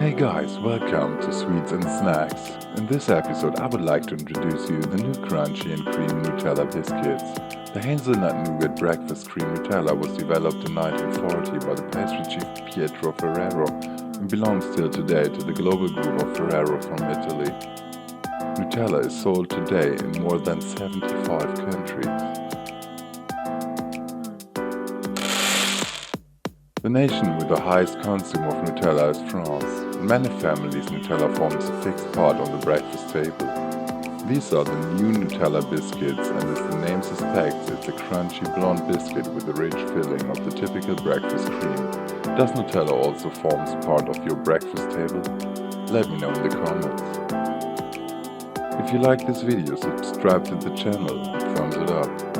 Hey guys, welcome to Sweets and Snacks. In this episode I would like to introduce you the new crunchy and creamy Nutella biscuits. The hazelnut nougat breakfast cream Nutella was developed in 1940 by the pastry chief Pietro Ferrero and belongs still today to the global group of Ferrero from Italy. Nutella is sold today in more than 75 countries. The nation with the highest consume of Nutella is France. In many families, Nutella forms a fixed part on the breakfast table. These are the new Nutella biscuits, and as the name suspects, it's a crunchy blonde biscuit with a rich filling of the typical breakfast cream. Does Nutella also forms part of your breakfast table? Let me know in the comments. If you like this video, subscribe to the channel and thumbs it up.